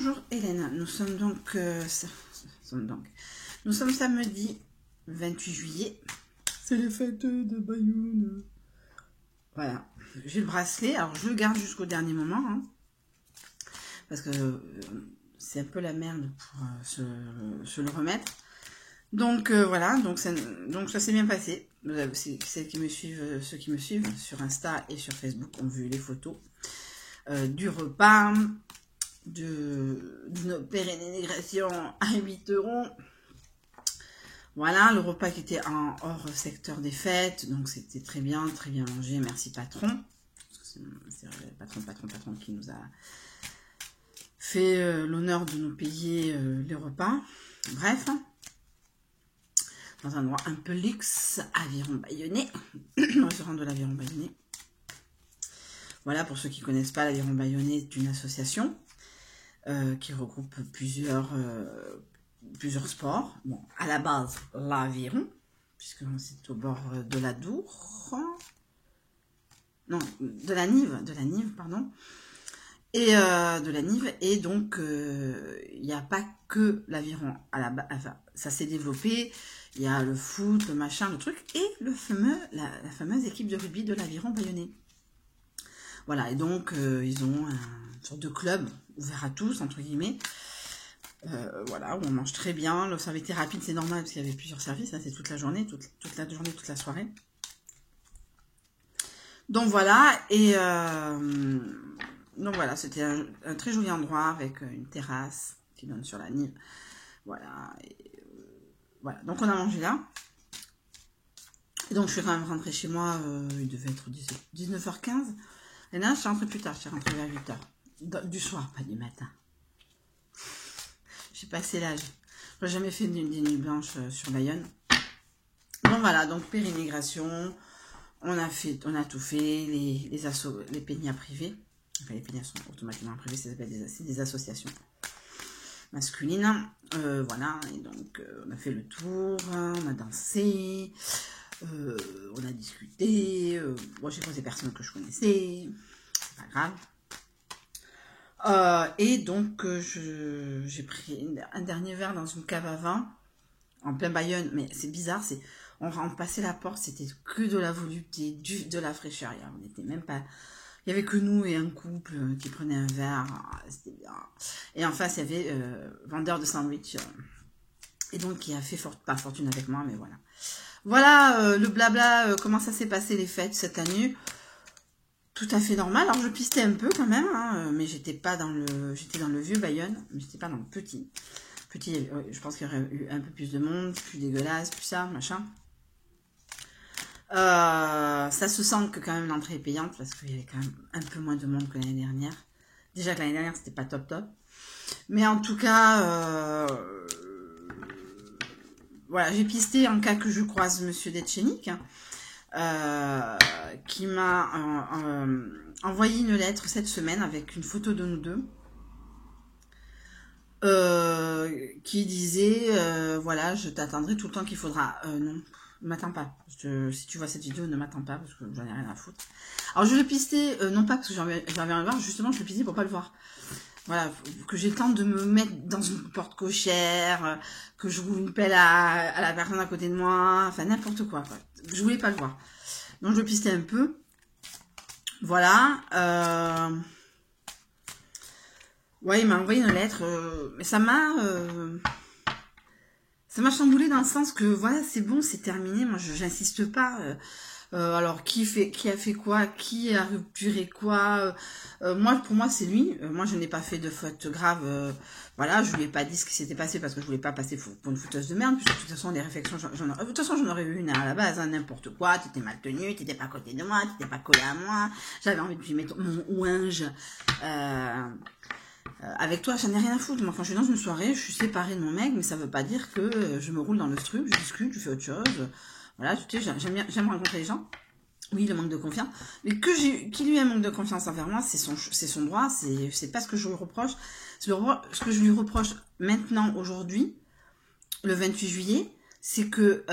Bonjour Hélène, nous sommes samedi 28 juillet, c'est les fêtes de Bayonne. Voilà, j'ai le bracelet, alors je le garde jusqu'au dernier moment, hein, parce que c'est un peu la merde pour se le remettre. Donc voilà, donc ça s'est bien passé. Ceux qui me suivent sur Insta et sur Facebook ont vu les photos du repas, d'une pérénégration à 8 €. Voilà, le repas qui était en hors secteur des fêtes, donc c'était très bien mangé, merci patron. C'est le patron qui nous a fait l'honneur de nous payer les repas. Bref, dans un endroit un peu luxe, Aviron Bayonnais, le restaurant de l'Aviron Bayonnais. Voilà, pour ceux qui ne connaissent pas, l'Aviron Bayonnais est une association qui regroupe plusieurs sports. Bon, à la base, l'Aviron, puisque c'est au bord de la Dour. Non, de la Nive, pardon. Et de la Nive, et donc il n'y a pas que l'Aviron à la base, enfin, ça s'est développé, il y a le foot, le machin, le truc, et la fameuse équipe de rugby de l'Aviron Bayonnais. Voilà, et donc ils ont une sorte de club ouvert à tous, entre guillemets, voilà, où on mange très bien. Le service était rapide, c'est normal, parce qu'il y avait plusieurs services, hein, c'est toute la journée, toute la soirée. Donc voilà, et donc voilà, c'était un très joli endroit avec une terrasse qui donne sur la Nive. Voilà, voilà. Donc on a mangé là. Et donc je suis quand même rentrée chez moi, il devait être 19h15. Et là, je suis rentrée plus tard, je suis rentrée vers 8h. Du soir, pas du matin. J'ai passé l'âge. Je n'ai jamais fait des nuits blanches sur Bayonne. Donc voilà, donc pérénégration. On a tout fait, les pénias privées. Enfin, les pénias sont automatiquement privées, c'est des associations masculines. Voilà, et donc on a fait le tour, on a dansé, on a discuté. Moi, j'ai croisé personne que je connaissais, c'est pas grave. Et donc, j'ai pris un dernier verre dans une cave à vin, en plein Bayonne, mais c'est bizarre, on passait la porte, c'était que de la volupté, de la fraîcheur. On n'était même pas... Il n'y avait que nous et un couple qui prenait un verre. C'était bien. Et en face, il y avait vendeur de sandwich. Et donc, qui a fait pas fortune avec moi, mais voilà. Voilà le blabla, comment ça s'est passé les fêtes cette année. Tout à fait normal. Alors, je pistais un peu quand même, hein, mais j'étais dans le vieux Bayonne, mais j'étais pas dans le petit. Petit, je pense qu'il y aurait eu un peu plus de monde, plus dégueulasse, plus ça, machin. Ça se sent que quand même l'entrée est payante parce qu'il y avait quand même un peu moins de monde que l'année dernière. Déjà que l'année dernière c'était pas top. Mais en tout cas, voilà, j'ai pisté en cas que je croise Monsieur Detchenik, qui m'a envoyé une lettre cette semaine avec une photo de nous deux. Qui disait voilà, je t'attendrai tout le temps qu'il faudra. Non, ne m'attends pas. Si tu vois cette vidéo, ne m'attends pas parce que j'en ai rien à foutre. Alors je le pistais, non pas parce que j'avais envie de le voir, justement je le pistais pour pas le voir. Voilà, que j'ai le temps de me mettre dans une porte cochère, que je roule une pelle à la personne à côté de moi, enfin n'importe quoi. Je voulais pas le voir. Donc je le pistais un peu. Voilà. Ouais, il m'a envoyé une lettre, mais ça m'a chamboulé dans le sens que voilà, c'est bon, c'est terminé. Moi, j'insiste pas. Alors, qui a fait quoi, qui a rupturé quoi. Pour moi, c'est lui. Moi, je n'ai pas fait de faute grave. Voilà, je lui ai pas dit ce qui s'était passé parce que je voulais pas passer pour une fouteuse de merde. Puisque de toute façon, les réflexions, de toute façon, j'en aurais eu une à la base, hein, n'importe quoi. Tu étais mal tenue, tu n'étais pas à côté de moi, tu n'étais pas collé à moi. J'avais envie de lui mettre mon ouinge. Avec toi, j'en ai rien à foutre. Moi, quand je suis dans une soirée, je suis séparée de mon mec, mais ça veut pas dire que je me roule dans le truc, je discute, je fais autre chose. Voilà, tu sais, j'aime rencontrer les gens. Oui, le manque de confiance. Mais qu'il lui ait un manque de confiance envers moi, c'est son droit, c'est pas ce que je lui reproche. Ce que je lui reproche maintenant, aujourd'hui, le 28 juillet, c'est que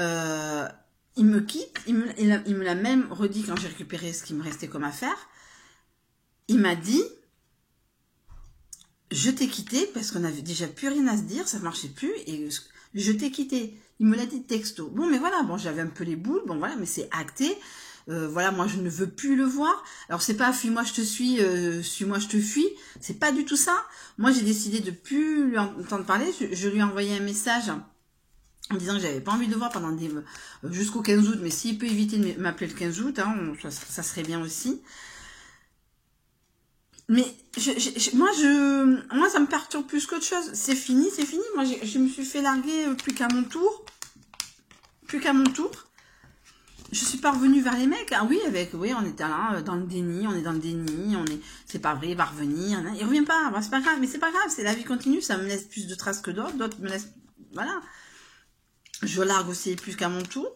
il me quitte, il me l'a même redit quand j'ai récupéré ce qui me restait comme affaire. Il m'a dit... je t'ai quitté parce qu'on avait déjà plus rien à se dire, ça marchait plus, et je t'ai quitté. Il me l'a dit texto. Bon, mais voilà, bon, j'avais un peu les boules, bon voilà, mais c'est acté. Voilà, moi je ne veux plus le voir. Alors c'est pas fuis-moi je te suis, suis-moi je te fuis. C'est pas du tout ça. Moi j'ai décidé de plus lui entendre parler. Je lui ai envoyé un message en disant que j'avais pas envie de le voir pendant jusqu'au 15 août, mais s'il peut éviter de m'appeler le 15 août, hein, ça serait bien aussi. Mais moi ça me perturbe plus qu'autre chose. C'est fini, c'est fini. Moi je me suis fait larguer plus qu'à mon tour. Plus qu'à mon tour. Je suis pas revenue vers les mecs. Ah oui, oui, on était là, dans le déni, on est dans le déni, c'est pas vrai, il va revenir. Il revient pas, bah, c'est pas grave, mais c'est pas grave, c'est la vie continue, ça me laisse plus de traces que d'autres me laissent, voilà. Je largue aussi plus qu'à mon tour.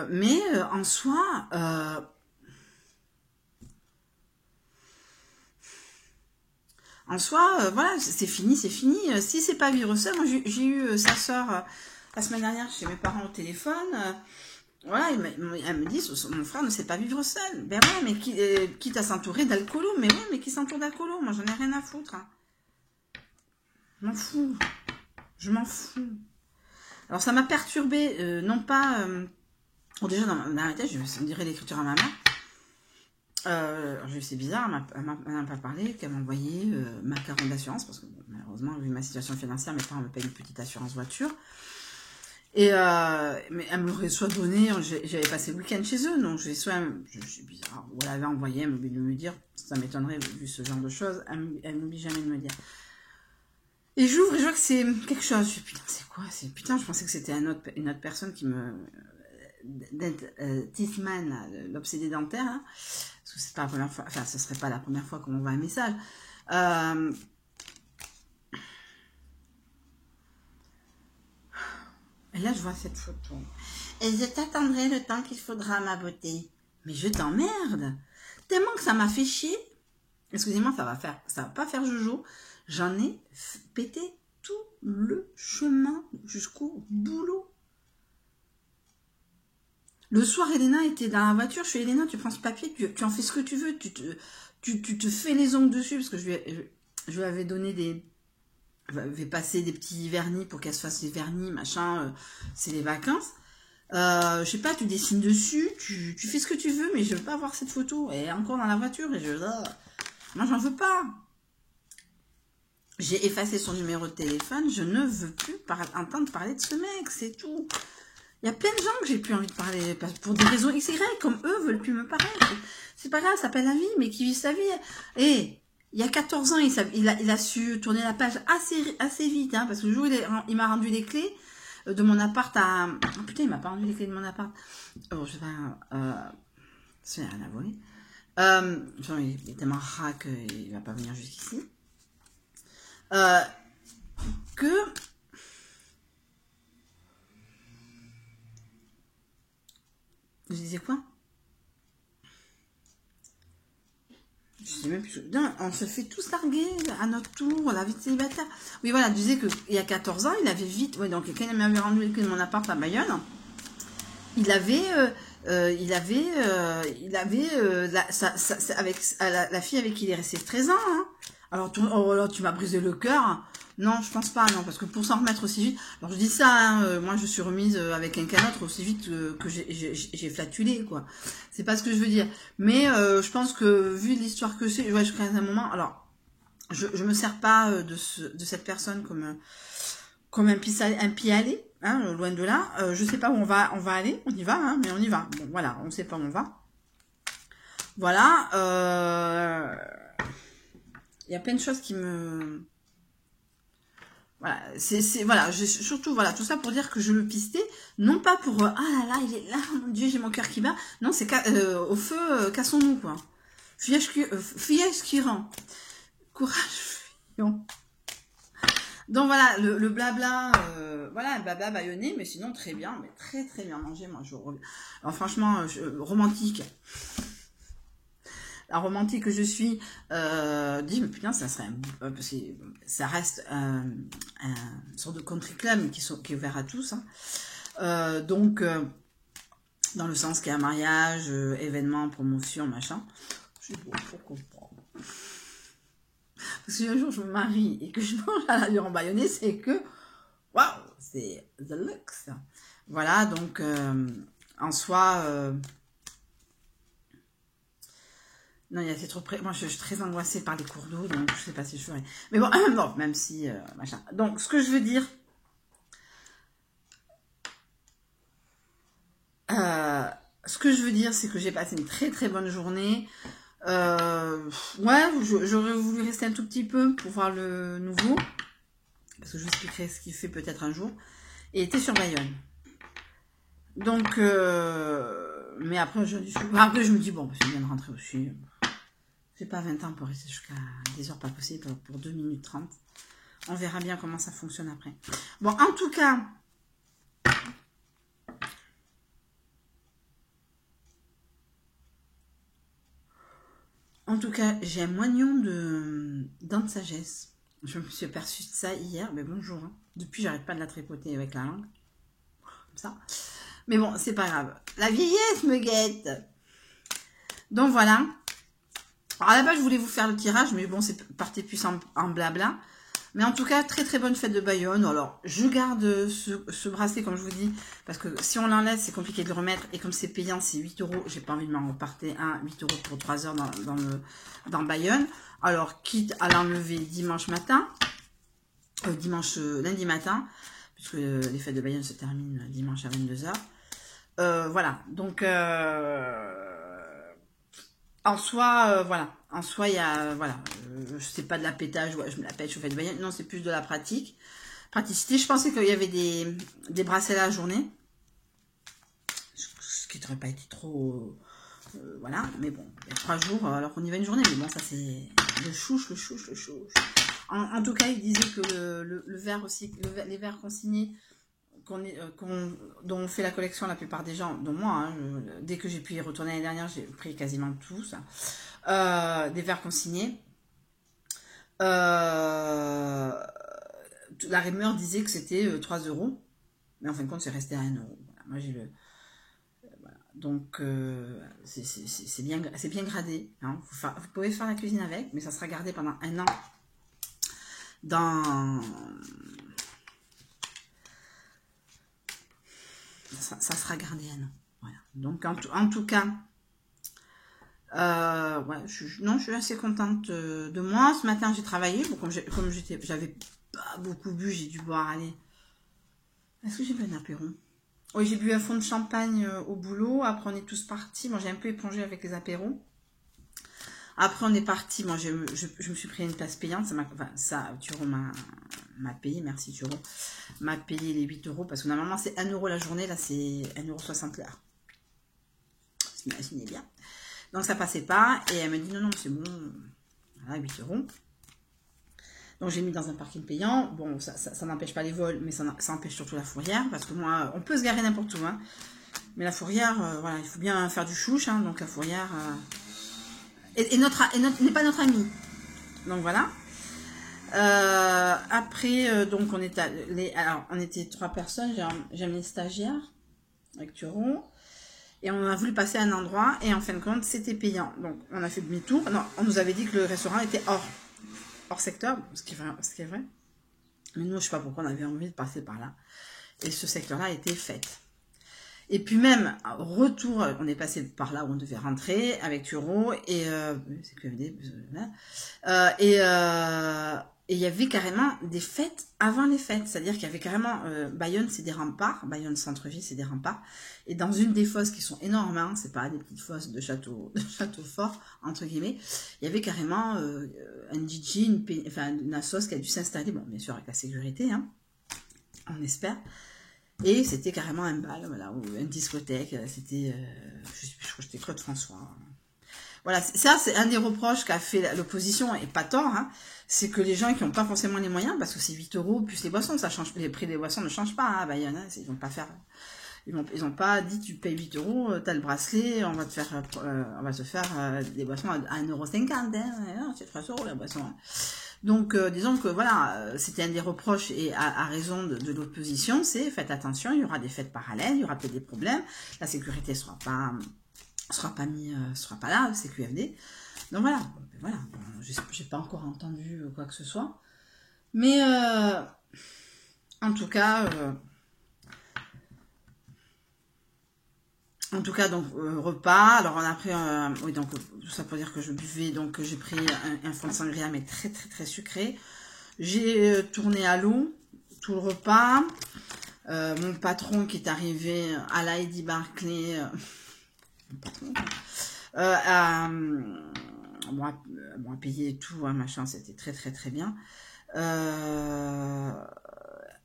Mais en soi, voilà, c'est fini, c'est fini. Si c'est pas vivre seul, moi j'ai eu sa soeur la semaine dernière chez mes parents au téléphone. Voilà, elle me dit, mon frère ne sait pas vivre seul. Ben ouais, mais quitte à s'entourer d'alcoolos, mais ouais, mais qui s'entoure d'alcoolos? Moi, j'en ai rien à foutre. Hein. Je m'en fous. Je m'en fous. Alors, ça m'a perturbée, non pas... bon, déjà, dans ma tête, on dirait l'écriture à ma mère. C'est bizarre, elle m'a pas parlé, qu'elle m'a envoyé ma carte d'assurance, parce que bon, malheureusement, vu ma situation financière, mes parents me payent une petite assurance voiture. Et mais elle me l'aurait soit donné, j'avais passé le week-end chez eux, donc je suis bizarre, ou elle avait envoyé, elle m'oublie de me dire, ça m'étonnerait vu ce genre de choses, elle m'oublie jamais de me dire. Et j'ouvre et je vois que c'est quelque chose, je dis putain c'est quoi, putain je pensais que c'était une autre personne qui me... Tiffman, l'obsédé dentaire, là, parce que c'est pas la première fois, enfin ce serait pas la première fois qu'on m'envoie un message. Et là, je vois cette photo. Et je t'attendrai le temps qu'il faudra, ma beauté. Mais je t'emmerde. Tellement que ça m'a fait chier. Excusez-moi, ça va pas faire joujou. J'en ai pété tout le chemin jusqu'au boulot. Le soir, Elena était dans la voiture. Je fais, Elena, tu prends ce papier, tu en fais ce que tu veux. Tu te fais les ongles dessus, parce que je lui avais donné des... Je vais passer des petits vernis pour qu'elle se fasse les vernis, machin, c'est les vacances. Je sais pas, tu dessines dessus, tu fais ce que tu veux, mais je veux pas voir cette photo. Elle est encore dans la voiture et moi j'en veux pas. J'ai effacé son numéro de téléphone, je ne veux plus entendre parler de ce mec, c'est tout. Il y a plein de gens que j'ai plus envie de parler, pour des raisons XY, comme eux veulent plus me parler. C'est pas grave, ça s'appelle la vie, mais qui vit sa vie. Et... il y a 14 ans, il a su tourner la page assez vite, hein, parce que le jour où il m'a rendu les clés de mon appart à... Oh putain, il m'a pas rendu les clés de mon appart. Oh, je sais pas... c'est rien à voler. Genre, il est tellement rat qu'il va pas venir jusqu'ici. Je disais quoi? Je sais même plus. Non, on se fait tous larguer à notre tour, la vie de célibataire. Oui, voilà, je disais qu'il y a 14 ans, il avait vite... Oui, donc quand il m'avait rendu les clés de mon appart à Bayonne, il avait avec la fille avec qui il est resté 13 ans. Hein. Alors, tu m'as brisé le cœur. Non, je pense pas, non, parce que pour s'en remettre aussi vite... Alors, je dis ça, hein, moi, je suis remise avec quelqu'un d'autre aussi vite que j'ai flatulé, quoi. C'est pas ce que je veux dire. Mais je pense que, vu l'histoire que c'est... Ouais, je crée un moment... Alors, je me sers pas de cette personne comme un pis-aller, hein, loin de là. Je sais pas où on va aller, on y va, hein, mais on y va. Bon, voilà, on sait pas où on va. Voilà, il y a plein de choses qui me... Voilà, voilà, surtout, voilà, tout ça pour dire que je le pistais, non pas pour, ah là là, il est là, mon Dieu, j'ai mon cœur qui bat. Non, c'est au feu, cassons-nous, quoi. Fillage qui rend. Courage, fillon. Donc voilà, le blabla, voilà, un blabla bâillonné, mais sinon très bien, mais très très bien mangé. Moi, alors, franchement, romantique. La romantique que je suis, dis, mais putain, ça serait parce que ça reste une sorte de country club qui est ouvert à tous. Hein. Donc, dans le sens qu'il y a un mariage, événement, promotion, machin. Je dis, bon, pourquoi pas. Parce que si un jour je me marie et que je mange à l'aviron bayonnais, c'est que, waouh, c'est the luxe. Voilà, donc, en soi, non, c'est trop près. Moi, je suis très angoissée par les cours d'eau, donc je sais pas si je ferai. Mais bon, bon, même si, machin. Donc, ce que je veux dire, c'est que j'ai passé une très très bonne journée. Ouais, j'aurais voulu rester un tout petit peu pour voir le nouveau, parce que je vous expliquerai ce qu'il fait peut-être un jour. Et était sur Bayonne. Donc, mais après je me dis, bon, c'est bien de rentrer aussi. J'ai pas 20 ans pour rester jusqu'à des heures pas possibles pour 2 minutes 30. On verra bien comment ça fonctionne après. Bon, en tout cas, j'ai un moignon de dents de sagesse. Je me suis aperçue de ça hier, mais bonjour. Hein. Depuis, j'arrête pas de la tripoter avec la langue. Comme ça. Mais bon, c'est pas grave. La vieillesse me guette. Donc voilà. Alors à la base, je voulais vous faire le tirage, mais bon, c'est parti plus en blabla. Mais en tout cas, très très bonne fête de Bayonne. Alors, je garde ce bracelet, comme je vous dis, parce que si on l'enlève, c'est compliqué de le remettre. Et comme c'est payant, c'est 8 €. J'ai pas envie de m'en repartir un 8 € pour 3 heures dans Bayonne. Alors, quitte à l'enlever dimanche matin, lundi matin, puisque les fêtes de Bayonne se terminent dimanche à 22 h. Voilà, donc en soi, voilà. En soi, il y a, voilà, c'est pas de la pétage, ouais, je me la pète, je fais de Bayonne. Non, c'est plus de la praticité. Je pensais qu'il y avait des bracelets à la journée, ce qui n'aurait pas été trop, voilà. Mais bon, il y a 3 jours, alors qu'on y va une journée. Mais bon, ça c'est le chouche. En tout cas, il disait que le verre aussi, les verres consignés dont on fait la collection la plupart des gens, dont moi, hein, dès que j'ai pu y retourner l'année dernière, j'ai pris quasiment tous, des verres consignés. La rumeur disait que c'était 3 €, mais en fin de compte, c'est resté à 1 €. Voilà, moi, j'ai le... Voilà. Donc, c'est bien gradé. Hein. Vous pouvez faire la cuisine avec, mais ça sera gardé pendant 1 an dans... Ça sera gardé à an. Voilà. Donc, en tout cas, ouais, je suis assez contente de moi. Ce matin, j'ai travaillé. Bon, comme j'avais pas beaucoup bu, j'ai dû boire, allez. Est-ce que j'ai bu un apéro? Oui, j'ai bu un fond de champagne au boulot. Après, on est tous partis. Moi, j'ai un peu épongé avec les apéros. Après, on est parti. Moi, je me suis pris une place payante. Turo m'a payé. Merci, Turo. M'a payé les 8 € parce que normalement, c'est 1 € la journée. Là, c'est 1,60 € l'heure. Imaginez bien. Donc, ça passait pas. Et elle me dit non, c'est bon. Voilà, 8 €. Donc, j'ai mis dans un parking payant. Bon, ça n'empêche pas les vols, mais ça empêche surtout la fourrière. Parce que moi, on peut se garer n'importe où. Hein. Mais la fourrière, voilà, il faut bien faire du chouche. Hein, donc, la fourrière... n'est pas notre ami. Donc voilà. Après, donc on était 3 personnes. J'ai amené stagiaire avec Turo. Et on a voulu passer à un endroit. Et en fin de compte, c'était payant. Donc on a fait demi-tour. Non, on nous avait dit que le restaurant était hors secteur. Ce qui est vrai. Mais nous, je sais pas pourquoi on avait envie de passer par là. Et ce secteur-là était fait. Et puis même, retour, on est passé par là où on devait rentrer avec Turo et c'est QFD, et il y avait carrément des fêtes avant les fêtes, c'est-à-dire qu'il y avait carrément Bayonne, c'est des remparts, Bayonne centre-ville, c'est des remparts, et dans une des fosses qui sont énormes, hein, c'est pas des petites fosses de château fort entre guillemets, il y avait carrément un DJ, une assos qui a dû s'installer, bon bien sûr avec la sécurité, hein, on espère. Et c'était carrément un bal, voilà, ou une discothèque, c'était, je crois que c'était Claude François. Voilà, ça c'est un des reproches qu'a fait l'opposition, et pas tort, hein, c'est que les gens qui n'ont pas forcément les moyens, parce que c'est 8 € plus les boissons, ça change, les prix des boissons ne changent pas, hein, Bayonne, hein, ils vont pas faire, ils ont pas dit tu payes 8 €, t'as le bracelet, on va te faire des boissons à 1,50 €, hein, c'est 3 € la boisson, hein. Donc, disons que voilà, c'était un des reproches et à raison de l'opposition, c'est faites attention, il y aura des fêtes parallèles, il y aura peut-être des problèmes, la sécurité sera pas là, c'est QFD. Donc voilà, voilà. J'ai pas encore entendu quoi que ce soit. Mais en tout cas, donc repas. Alors après, oui, donc tout ça pour dire que je buvais. Donc j'ai pris un fond de sangria, mais très très très sucré. J'ai tourné à l'eau tout le repas. Mon patron qui est arrivé à la Eddie Barclay, bon, à payer tout, hein, machin, c'était très très très bien.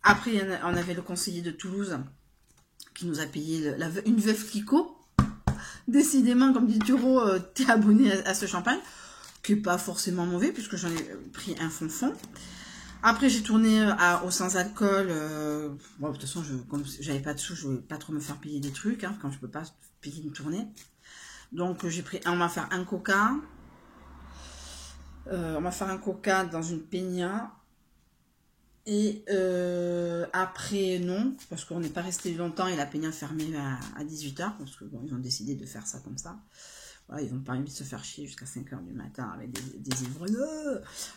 Après, on avait le conseiller de Toulouse qui nous a payé une veuve Clicquot. Décidément, comme dit Turo, t'es abonné à ce champagne, qui est pas forcément mauvais, puisque j'en ai pris un fond. Après, j'ai tourné au sans-alcool. Bon, de toute façon, comme j'avais pas de sous, je voulais pas trop me faire payer des trucs, hein, quand je peux pas payer une tournée. Donc, on va faire un coca. On va faire un coca dans une peña. Et après, non, parce qu'on n'est pas resté longtemps et la peña fermée à 18h, parce que bon, ils ont décidé de faire ça comme ça. Voilà, ils n'ont pas envie de se faire chier jusqu'à 5h du matin avec des ivres.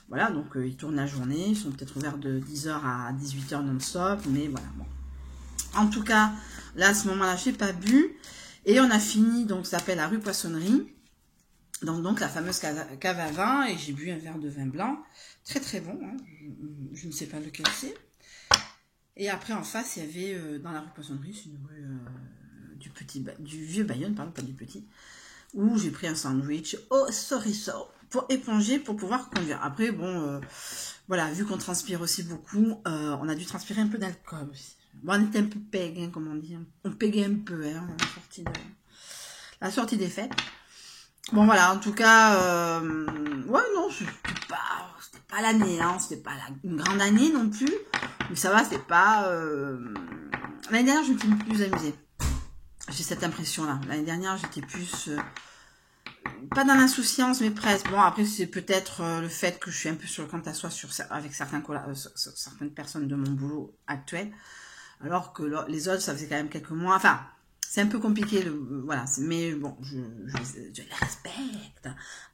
Voilà, donc ils tournent la journée, ils sont peut-être ouverts de 10h à 18h non-stop, mais voilà, bon. En tout cas, là, à ce moment-là, je n'ai pas bu. Et on a fini, donc ça s'appelle la rue Poissonnerie. Donc la fameuse cave à vin, et j'ai bu un verre de vin blanc. Très très bon, hein. Je ne sais pas lequel c'est. Et après, en face, il y avait, dans la rue Poissonnerie, c'est une rue du vieux Bayonne, pardon, pas du petit, où j'ai pris un sandwich au chorizo pour éponger, pour pouvoir conduire. Après, bon, voilà, vu qu'on transpire aussi beaucoup, on a dû transpirer un peu d'alcool aussi. Bon, on était un peu peg, hein, comme on dit. On pégait un peu, hein, la sortie des fêtes. Bon, voilà, en tout cas, ouais, non, c'était pas l'année, hein, c'était pas une grande année non plus, mais ça va, c'était pas... L'année dernière, je me suis plus amusée. J'ai cette impression-là. L'année dernière, j'étais plus... pas dans l'insouciance, mais presque. Bon, après, c'est peut-être le fait que je suis un peu sur le compte à soi avec certaines personnes de mon boulot actuel, alors que les autres, ça faisait quand même quelques mois. Enfin, c'est un peu compliqué, voilà. Mais bon, je les respecte.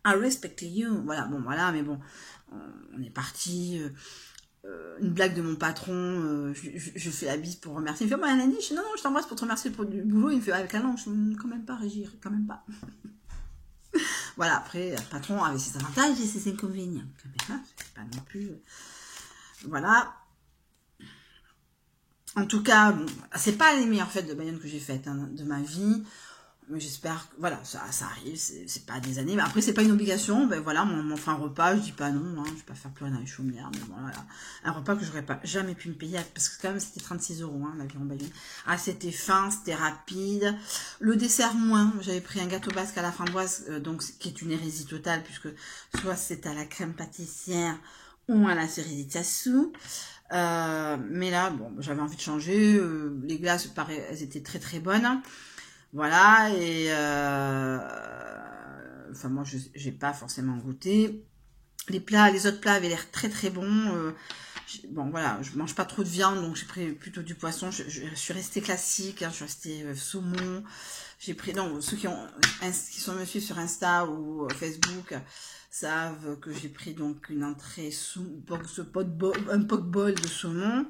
I respect you. Voilà, bon, voilà, mais bon, on est parti... une blague de mon patron, je fais la bise pour remercier. Il me fait, bah, Nani, non, je t'embrasse pour te remercier pour du boulot. Il me fait, avec la langue, quand même pas, Régir, quand même pas. Voilà, après, le patron avait ses avantages et ses inconvénients. C'est pas non plus... Voilà. En tout cas, bon, c'est pas les meilleures fêtes de Bayonne que j'ai faites, hein, de ma vie. Mais j'espère que, voilà, ça arrive, c'est pas des années. Mais après, c'est pas une obligation. Ben voilà, on fait un repas, je dis pas non, hein, je vais pas faire pleurer dans les chaumières. Mais bon, voilà. Un repas que j'aurais pas jamais pu me payer, parce que quand même, c'était 36 €, hein, l'aviron Bayonne. Ah, c'était fin, c'était rapide. Le dessert, moins. J'avais pris un gâteau basque à la framboise, donc, qui est une hérésie totale, puisque soit c'est à la crème pâtissière, ou à la cerise tassou. Mais là, bon, j'avais envie de changer. Les glaces, pareil, elles étaient très très bonnes. Voilà, et enfin moi j'ai pas forcément goûté. Les autres plats avaient l'air très très bons. Bon voilà, je mange pas trop de viande, donc j'ai pris plutôt du poisson. Je suis restée classique, hein, je suis restée saumon. J'ai pris, non, ceux qui sont me suivent sur Insta ou Facebook savent que j'ai pris donc une entrée un poke bowl de saumon.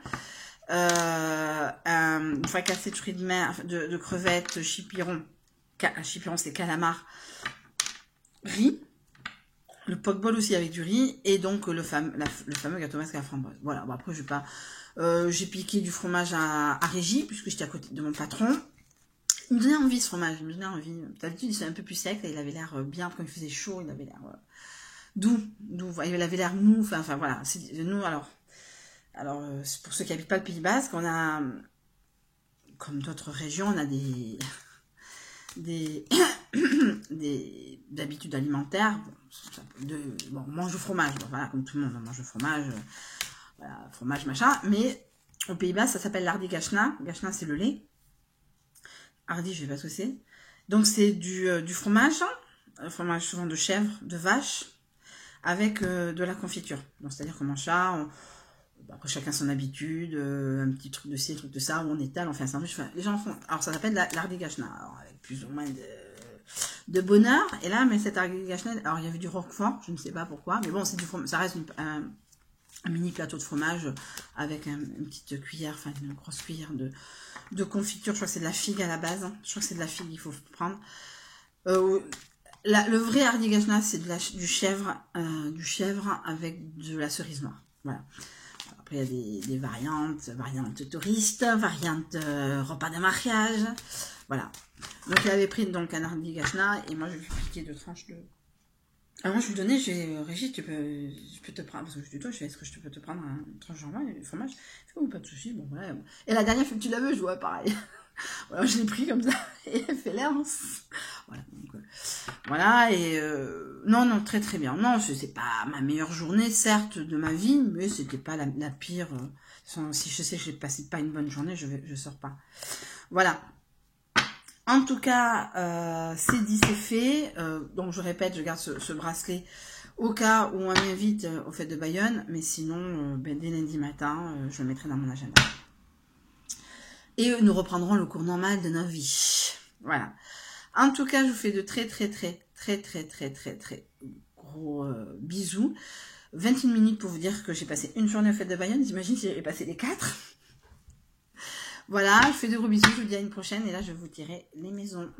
Une fracassée de fruits de mer, de crevettes, chipiron c'est calamar, riz, le poke bowl aussi avec du riz, et donc le fameux gâteau masque à la framboise. Voilà, bon, après je vais pas, j'ai piqué du fromage à Régie, puisque j'étais à côté de mon patron. Il me donnait envie ce fromage, il me donnait envie. D'habitude il était un peu plus sec, là, il avait l'air bien, quand il faisait chaud, il avait l'air doux, il avait l'air mou, enfin voilà, nous alors, pour ceux qui n'habitent pas le Pays Basque, on a, comme d'autres régions, on a des habitudes alimentaires. Bon, on mange du fromage, bon, voilà, comme tout le monde, on mange du fromage, voilà, fromage, machin. Mais au Pays Basque, ça s'appelle l'ardi gachna. Gachna, c'est le lait. Ardi, je ne sais pas ce que c'est. Donc, c'est du fromage, fromage souvent de chèvre, de vache, avec de la confiture. Donc, c'est-à-dire qu'on mange ça... Après, chacun son habitude, un petit truc de ci, un truc de ça, où on étale, on fait un sandwich. Enfin, les gens font... Alors, ça s'appelle l'ardi gachna. Alors, avec plus ou moins de bonheur. Et là, mais cette Hardy-Gachenel, alors il y avait du roquefort, je ne sais pas pourquoi, mais bon, c'est du fromage, ça reste un mini plateau de fromage avec une petite cuillère, enfin une grosse cuillère de confiture. Je crois que c'est de la figue à la base. Je crois que c'est de la figue qu'il faut prendre. Le vrai Hardy-Gachenel, c'est du chèvre avec de la cerise noire. Voilà. Après, il y a des variantes touristes, variantes repas de mariage. Voilà. Donc, il avait pris donc un Hardy-Gachenel et moi, je lui ai piqué 2 tranches de... Alors, moi, je lui donnais, Régis, je peux te prendre, parce que je dis, toi, est-ce que je peux te prendre une tranche de fromage? Oh, pas de souci, bon, voilà. Et la dernière fois que tu l'as vu, je vois pareil. Voilà, je l'ai pris comme ça, et elle fait l'errance. Voilà, donc, voilà, et non, très très bien. Non, c'est pas ma meilleure journée, certes, de ma vie, mais c'était pas la pire. Si je sais que j'ai passé pas une bonne journée, je sors pas. Voilà. En tout cas, c'est dit, c'est fait. Donc, je répète, je garde ce bracelet au cas où on m'invite aux fêtes de Bayonne, mais sinon, dès lundi matin, je le mettrai dans mon agenda. Et nous reprendrons le cours normal de notre vie. Voilà. En tout cas, je vous fais de très gros bisous. 21 minutes pour vous dire que j'ai passé une journée aux fêtes de Bayonne. J'imagine si j'avais passé les 4. Voilà, je fais de gros bisous. Je vous dis à une prochaine. Et là, je vous dirai les maisons.